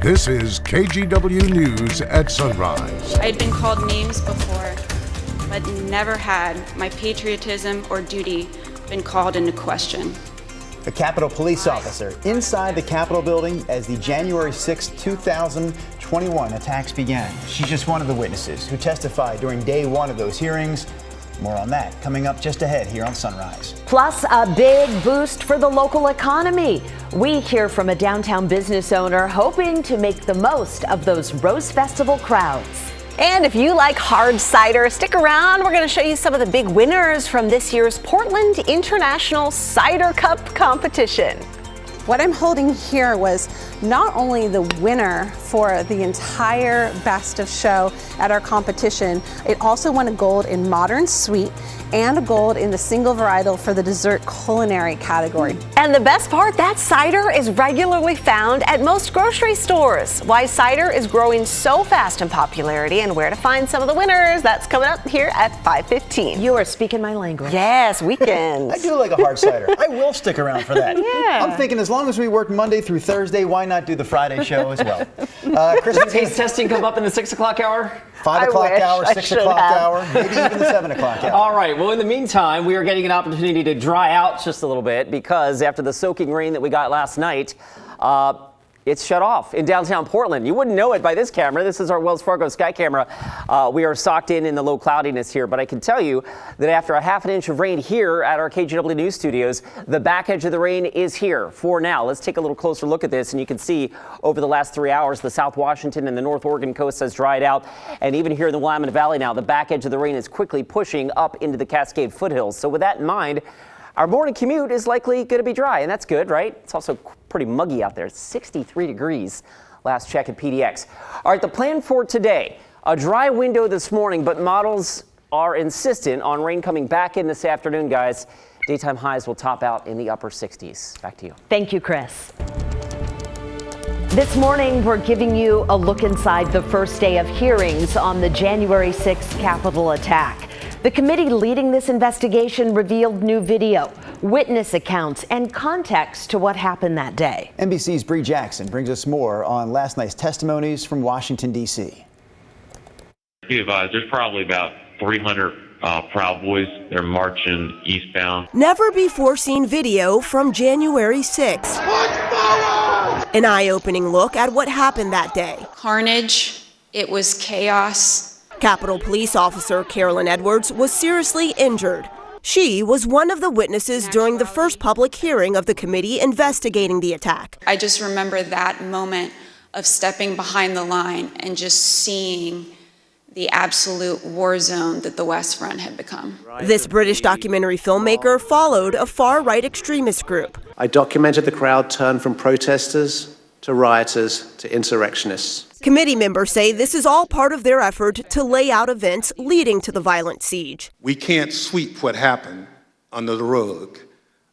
This is KGW News at Sunrise. I had been called names before, but never had my patriotism or duty been called into question. A Capitol police officer inside the Capitol building as the January 6, 2021 attacks began. She's just one of the witnesses who testified during day one of those hearings. More on that coming up just ahead here on Sunrise. Plus, a big boost for the local economy. We hear from a downtown business owner hoping to make the most of those Rose Festival crowds. And if you like hard cider, stick around. We're going to show you some of the big winners from this year's Portland International Cider Cup competition. What I'm holding here was not only the winner for the entire Best of Show at our competition, it also won a gold in Modern Sweet and a gold in the single varietal for the dessert culinary category. And the best part, that cider is regularly found at most grocery stores. Why cider is growing so fast in popularity and where to find some of the winners, that's coming up here at 5:15. You are speaking my language. Yes, weekends. I do like a hard cider. I will stick around for that. Yeah. I'm thinking as long as we work Monday through Thursday, why not do the Friday show as well? Does taste testing come up in the 6 o'clock hour? 5 o'clock hour, 6 o'clock hour, maybe even the 7 o'clock hour. All right. Well, in the meantime, we are getting an opportunity to dry out just a little bit because after the soaking rain that we got last night, it's shut off in downtown Portland. You wouldn't know it by this camera. This is our Wells Fargo Sky camera. We are socked in the low cloudiness here, but I can tell you that after a half an inch of rain here at our KGW News studios, the back edge of the rain is here for now. Let's take a little closer look at this, and you can see over the last 3 hours, the South Washington and the North Oregon coast has dried out, and even here in the Willamette Valley now, the back edge of the rain is quickly pushing up into the Cascade foothills. So with that in mind, our morning commute is likely going to be dry, and that's good, right? It's also pretty muggy out there. It's 63 degrees last check at PDX. All right, the plan for today, a dry window this morning, but models are insistent on rain coming back in this afternoon, guys. Daytime highs will top out in the upper 60s. Back to you. Thank you, Chris. This morning, we're giving you a look inside the first day of hearings on the January 6th Capitol attack. The committee leading this investigation revealed new video, witness accounts, and context to what happened that day. NBC's Bree Jackson brings us more on last night's testimonies from Washington, D.C. Be advised, there's probably about 300 Proud Boys. They're marching eastbound. Never before seen video from January 6th. An eye-opening look at what happened that day. Carnage, it was chaos. Capitol Police Officer Carolyn Edwards was seriously injured. She was one of the witnesses during the first public hearing of the committee investigating the attack. I just remember that moment of stepping behind the line and just seeing the absolute war zone that the West Front had become. This British documentary filmmaker followed a far-right extremist group. I documented the crowd turn from protesters to rioters to insurrectionists. Committee members say this is all part of their effort to lay out events leading to the violent siege. We can't sweep what happened under the rug.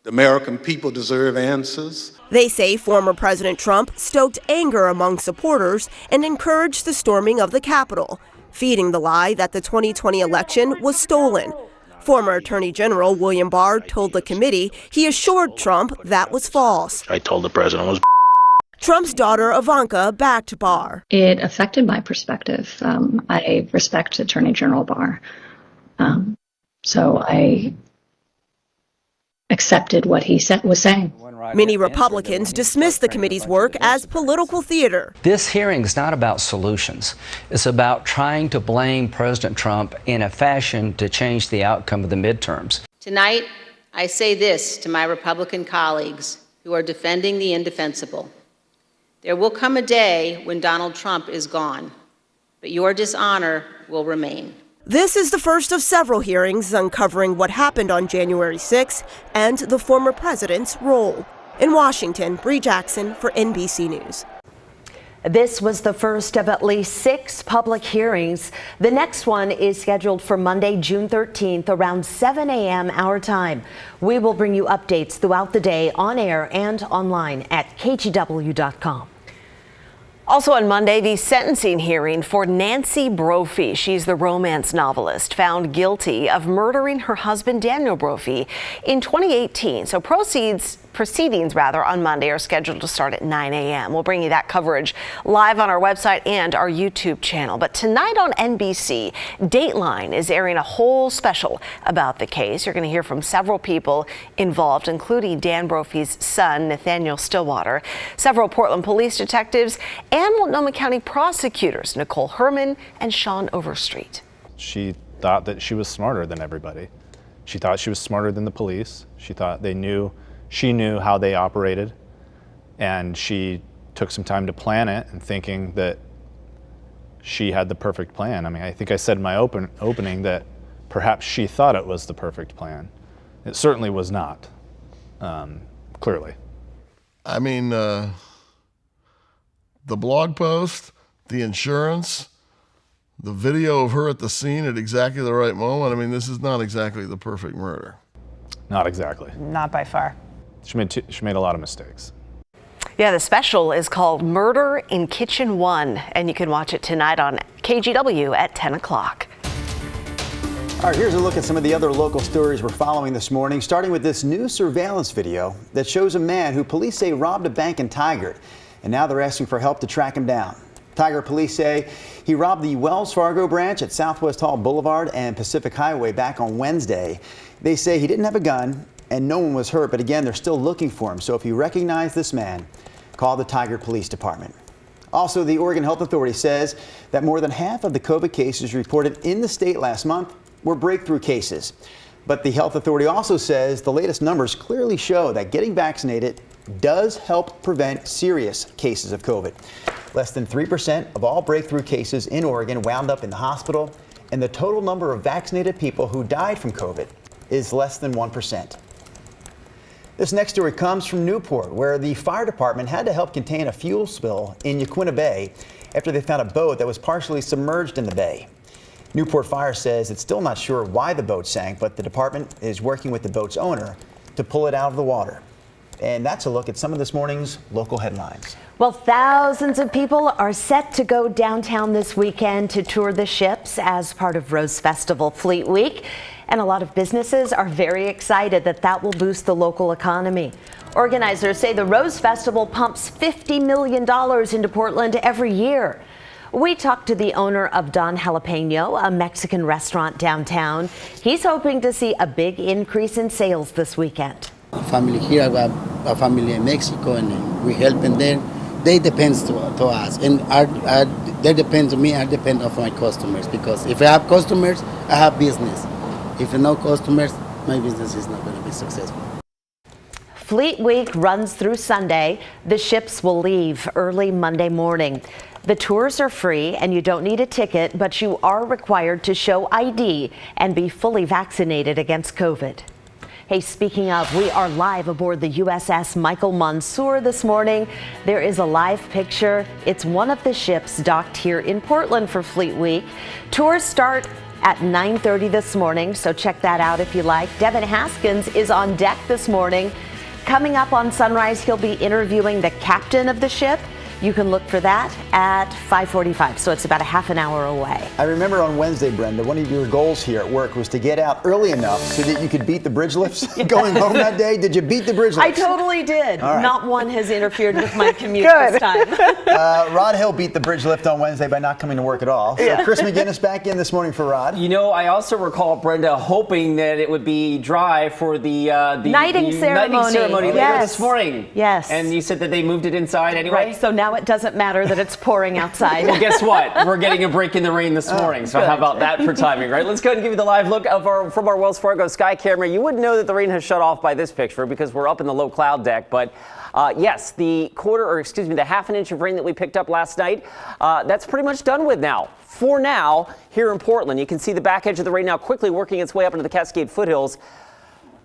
The American people deserve answers. They say former President Trump stoked anger among supporters and encouraged the storming of the Capitol, feeding the lie that the 2020 election was stolen. Former Attorney General William Barr told the committee he assured Trump that was false. I told the president it was Trump's daughter Ivanka backed Barr. It affected my perspective. I respect Attorney General Barr. So I accepted what he was saying. Many Republicans dismissed the committee's work as political theater. This hearing is not about solutions. It's about trying to blame President Trump in a fashion to change the outcome of the midterms. Tonight, I say this to my Republican colleagues who are defending the indefensible. There will come a day when Donald Trump is gone, but your dishonor will remain. This is the first of several hearings uncovering what happened on January 6th and the former president's role. In Washington, Bree Jackson for NBC News. This was the first of at least 6 public hearings. The next one is scheduled for Monday, June 13th, around 7 a.m. our time. We will bring you updates throughout the day on air and online at kgw.com. Also on Monday, the sentencing hearing for Nancy Brophy. She's the romance novelist found guilty of murdering her husband, Daniel Brophy, in 2018. So proceeds proceedings on Monday are scheduled to start at 9 a.m. We'll bring you that coverage live on our website and our YouTube channel. But tonight on NBC, Dateline is airing a whole special about the case. You're going to hear from several people involved, including Dan Brophy's son, Nathaniel Stillwater, several Portland police detectives, and Multnomah County prosecutors, Nicole Herman and Sean Overstreet. She thought that she was smarter than everybody. She thought she was smarter than the police. She thought she knew how they operated, and she took some time to plan it and thinking that she had the perfect plan. I mean, I think I said in my opening that perhaps she thought it was the perfect plan. It certainly was not, clearly. I mean, the blog post, the insurance, the video of her at the scene at exactly the right moment. I mean, this is not exactly the perfect murder. Not exactly. Not by far. She made a lot of mistakes. Yeah, the special is called Murder in Kitchen 1, and you can watch it tonight on KGW at 10 o'clock. All right, here's a look at some of the other local stories we're following this morning, starting with this new surveillance video that shows a man who police say robbed a bank in Tigard, and now they're asking for help to track him down. Tigard police say he robbed the Wells Fargo branch at Southwest Hall Boulevard and Pacific Highway back on Wednesday. They say he didn't have a gun and no one was hurt, but again, they're still looking for him. So if you recognize this man, call the Tigard Police Department. Also, the Oregon Health Authority says that more than half of the COVID cases reported in the state last month were breakthrough cases. But the Health Authority also says the latest numbers clearly show that getting vaccinated does help prevent serious cases of COVID. Less than 3% of all breakthrough cases in Oregon wound up in the hospital, and the total number of vaccinated people who died from COVID is less than 1%. This next story comes from Newport, where the fire department had to help contain a fuel spill in Yaquina Bay after they found a boat that was partially submerged in the bay. Newport Fire says it's still not sure why the boat sank, but the department is working with the boat's owner to pull it out of the water. And that's a look at some of this morning's local headlines. Well, thousands of people are set to go downtown this weekend to tour the ships as part of Rose Festival Fleet Week. And a lot of businesses are very excited that that will boost the local economy. Organizers say the Rose Festival pumps $50 million into Portland every year. We talked to the owner of Don Jalapeno, a Mexican restaurant downtown. He's hoping to see a big increase in sales this weekend. Family here, I have a family in Mexico, and we help them there. They depend to us, and they depend to me. I depend on my customers, because if I have customers, I have business. If no customers, my business is not going to be successful. Fleet Week runs through Sunday. The ships will leave early Monday morning. The tours are free and you don't need a ticket, but you are required to show ID and be fully vaccinated against COVID. Hey, speaking of, we are live aboard the USS Michael Monsoor this morning. There is a live picture. It's one of the ships docked here in Portland for Fleet Week. Tours start at 9:30 this morning, so check that out if you like. Devin Haskins is on deck this morning. Coming up on Sunrise, he'll be interviewing the captain of the ship. You can look for that at 5:45, so it's about a half an hour away. I remember on Wednesday, Brenda, one of your goals here at work was to get out early enough so that you could beat the bridge lifts going home that day. Did you beat the bridge lifts? I totally did. All right. Not one has interfered with my commute this time. Rod Hill beat the bridge lift on Wednesday by not coming to work at all. So Chris McGinnis back in this morning for Rod. You know, I also recall Brenda hoping that it would be dry for the knighting ceremony later this morning. Yes. And you said that they moved it inside anyway? Right, so now it doesn't matter that it's pouring outside. Well, guess what? We're getting a break in the rain this morning, so how about that for timing, right? Let's go ahead and give you the live look of from our Wells Fargo sky camera. You wouldn't know that the rain has shut off by this picture because we're up in the low cloud deck, but yes, the half an inch of rain that we picked up last night, that's pretty much done with now. For now, here in Portland, you can see the back edge of the rain now quickly working its way up into the Cascade foothills.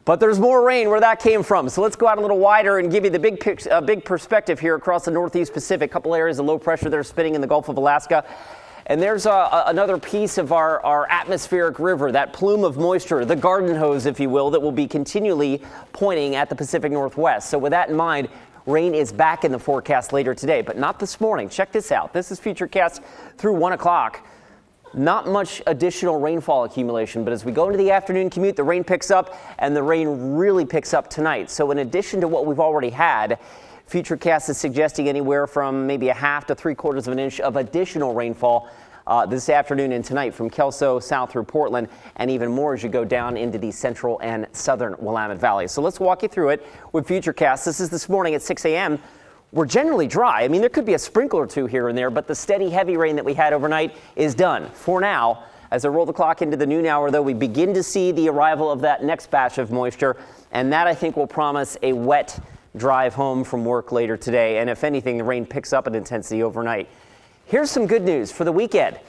But there's more rain where that came from. So let's go out a little wider and give you the big perspective here across the Northeast Pacific. A couple areas of low pressure there spinning in the Gulf of Alaska. And there's another piece of our atmospheric river, that plume of moisture, the garden hose, if you will, that will be continually pointing at the Pacific Northwest. So with that in mind, rain is back in the forecast later today, but not this morning. Check this out. This is Futurecast through 1 o'clock. Not much additional rainfall accumulation, but as we go into the afternoon commute, the rain picks up, and the rain really picks up tonight. So in addition to what we've already had, Futurecast is suggesting anywhere from maybe a half to 3/4 of an inch of additional rainfall this afternoon and tonight from Kelso south through Portland, and even more as you go down into the central and southern Willamette Valley. So let's walk you through it with Futurecast. This is this morning at 6 a.m. We're generally dry. I mean, there could be a sprinkle or two here and there, but the steady heavy rain that we had overnight is done for now. As I roll the clock into the noon hour, though, we begin to see the arrival of that next batch of moisture, and that I think will promise a wet drive home from work later today. And if anything, the rain picks up in intensity overnight. Here's some good news for the weekend.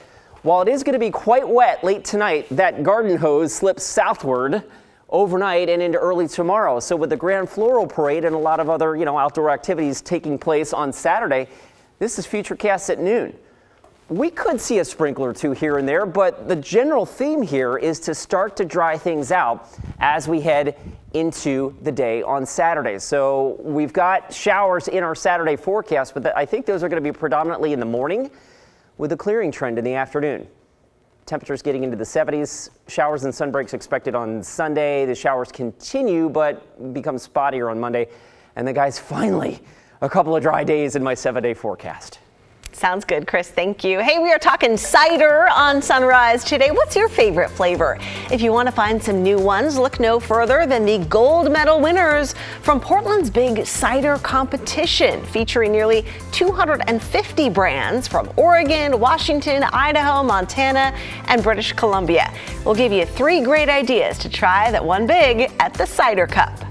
While it is going to be quite wet late tonight, that garden hose slips southward overnight and into early tomorrow. So with the Grand Floral Parade and a lot of other, outdoor activities taking place on Saturday, this is Futurecast at noon. We could see a sprinkle or two here and there, but the general theme here is to start to dry things out as we head into the day on Saturday. So we've got showers in our Saturday forecast, but I think those are going to be predominantly in the morning with a clearing trend in the afternoon. Temperatures getting into the 70s. Showers and sunbreaks expected on Sunday. The showers continue, but become spottier on Monday. And then, guys, finally, a couple of dry days in my 7-day forecast. Sounds good, Chris. Thank you. Hey, we are talking cider on Sunrise today. What's your favorite flavor? If you want to find some new ones, look no further than the gold medal winners from Portland's big cider competition, featuring nearly 250 brands from Oregon, Washington, Idaho, Montana, and British Columbia. We'll give you 3 great ideas to try that won big at the Cider Cup.